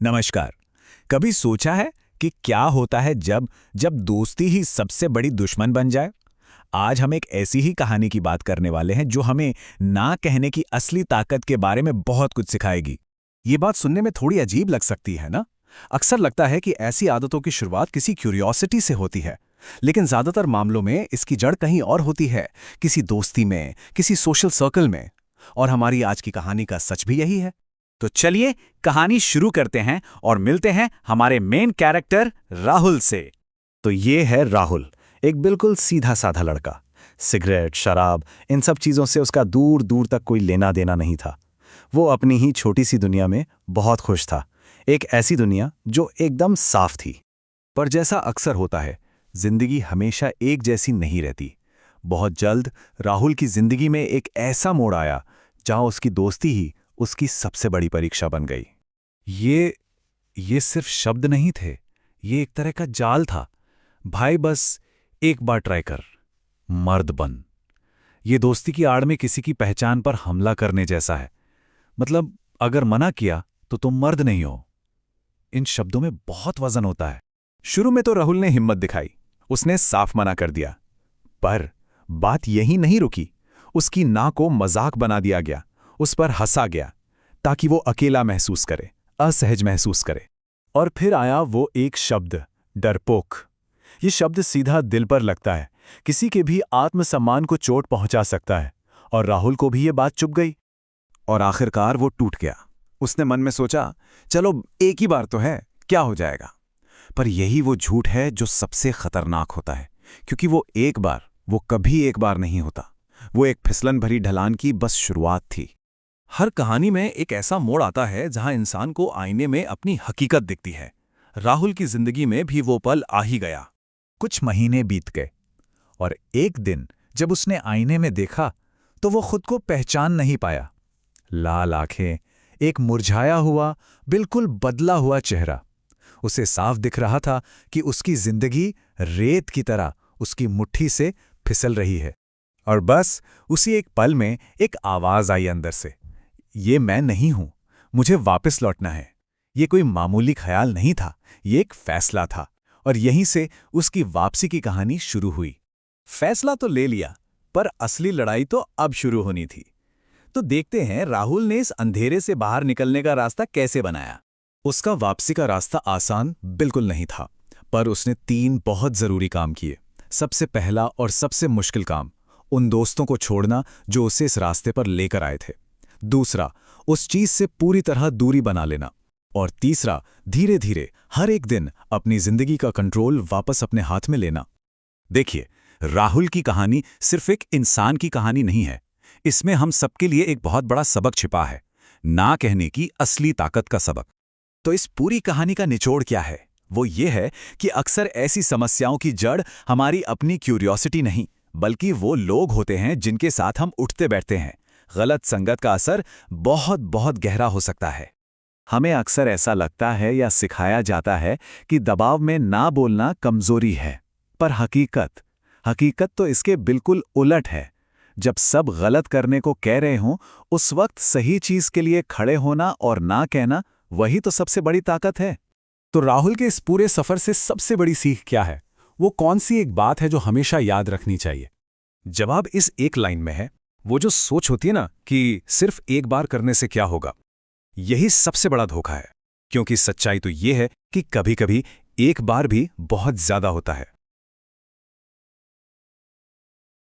नमस्कार। कभी सोचा है कि क्या होता है जब जब दोस्ती ही सबसे बड़ी दुश्मन बन जाए? आज हम एक ऐसी ही कहानी की बात करने वाले हैं जो हमें ना कहने की असली ताकत के बारे में बहुत कुछ सिखाएगी। ये बात सुनने में थोड़ी अजीब लग सकती है ना। अक्सर लगता है कि ऐसी आदतों की शुरुआत किसी क्यूरियोसिटी से होती है, लेकिन ज्यादातर मामलों में इसकी जड़ कहीं और होती है, किसी दोस्ती में, किसी सोशल सर्कल में। और हमारी आज की कहानी का सच भी यही है। तो चलिए कहानी शुरू करते हैं और मिलते हैं हमारे मेन कैरेक्टर राहुल से। तो ये है राहुल, एक बिल्कुल सीधा साधा लड़का। सिगरेट, शराब, इन सब चीज़ों से उसका दूर दूर तक कोई लेना देना नहीं था। वो अपनी ही छोटी सी दुनिया में बहुत खुश था, एक ऐसी दुनिया जो एकदम साफ थी। पर जैसा अक्सर होता है, जिंदगी हमेशा एक जैसी नहीं रहती। बहुत जल्द राहुल की जिंदगी में एक ऐसा मोड़ आया जहां उसकी दोस्ती ही उसकी सबसे बड़ी परीक्षा बन गई। ये सिर्फ शब्द नहीं थे, ये एक तरह का जाल था। भाई बस एक बार ट्राई कर, मर्द बन। ये दोस्ती की आड़ में किसी की पहचान पर हमला करने जैसा है। मतलब अगर मना किया तो तुम मर्द नहीं हो। इन शब्दों में बहुत वजन होता है। शुरू में तो राहुल ने हिम्मत दिखाई, उसने साफ मना कर दिया। पर बात यहीं नहीं रुकी। उसकी ना को मजाक बना दिया गया, उस पर हंसा गया, ताकि वो अकेला महसूस करे, असहज महसूस करे। और फिर आया वो एक शब्द, डरपोक। ये शब्द सीधा दिल पर लगता है, किसी के भी आत्मसम्मान को चोट पहुंचा सकता है। और राहुल को भी ये बात चुभ गई। और आखिरकार वो टूट गया। उसने मन में सोचा, चलो एक ही बार तो है, क्या हो जाएगा। पर यही वो झूठ है जो सबसे खतरनाक होता है, क्योंकि वो कभी एक बार नहीं होता। वो एक फिसलन भरी ढलान की बस शुरुआत थी। हर कहानी में एक ऐसा मोड़ आता है जहां इंसान को आईने में अपनी हकीकत दिखती है। राहुल की जिंदगी में भी वो पल आ ही गया। कुछ महीने बीत गए और एक दिन जब उसने आईने में देखा तो वो खुद को पहचान नहीं पाया। लाल आंखें, एक मुरझाया हुआ, बिल्कुल बदला हुआ चेहरा। उसे साफ दिख रहा था कि उसकी जिंदगी रेत की तरह उसकी मुट्ठी से फिसल रही है। और बस उसी एक पल में एक आवाज आई अंदर से, ये मैं नहीं हूं, मुझे वापस लौटना है। ये कोई मामूली ख्याल नहीं था, ये एक फैसला था। और यहीं से उसकी वापसी की कहानी शुरू हुई। फैसला तो ले लिया, पर असली लड़ाई तो अब शुरू होनी थी। तो देखते हैं राहुल ने इस अंधेरे से बाहर निकलने का रास्ता कैसे बनाया। उसका वापसी का रास्ता आसान बिल्कुल नहीं था, पर उसने 3 बहुत जरूरी काम किए। सबसे पहला और सबसे मुश्किल काम, उन दोस्तों को छोड़ना जो उसे इस रास्ते पर लेकर आए थे। दूसरा, उस चीज से पूरी तरह दूरी बना लेना। और तीसरा, धीरे धीरे हर एक दिन अपनी जिंदगी का कंट्रोल वापस अपने हाथ में लेना। देखिए, राहुल की कहानी सिर्फ एक इंसान की कहानी नहीं है। इसमें हम सबके लिए एक बहुत बड़ा सबक छिपा है, ना कहने की असली ताकत का सबक। तो इस पूरी कहानी का निचोड़ क्या है? वो ये है कि अक्सर ऐसी समस्याओं की जड़ हमारी अपनी क्यूरियोसिटी नहीं, बल्कि वो लोग होते हैं जिनके साथ हम उठते बैठते हैं। गलत संगत का असर बहुत बहुत गहरा हो सकता है। हमें अक्सर ऐसा लगता है या सिखाया जाता है कि दबाव में ना बोलना कमजोरी है, पर हकीकत तो इसके बिल्कुल उलट है। जब सब गलत करने को कह रहे हों, उस वक्त सही चीज के लिए खड़े होना और ना कहना, वही तो सबसे बड़ी ताकत है। तो राहुल के इस पूरे सफर से सबसे बड़ी सीख क्या है? वो कौन सी एक बात है जो हमेशा याद रखनी चाहिए? जवाब इस एक लाइन में है। वो जो सोच होती है ना कि सिर्फ एक बार करने से क्या होगा, यही सबसे बड़ा धोखा है। क्योंकि सच्चाई तो ये है कि कभी-कभी एक बार भी बहुत ज्यादा होता है।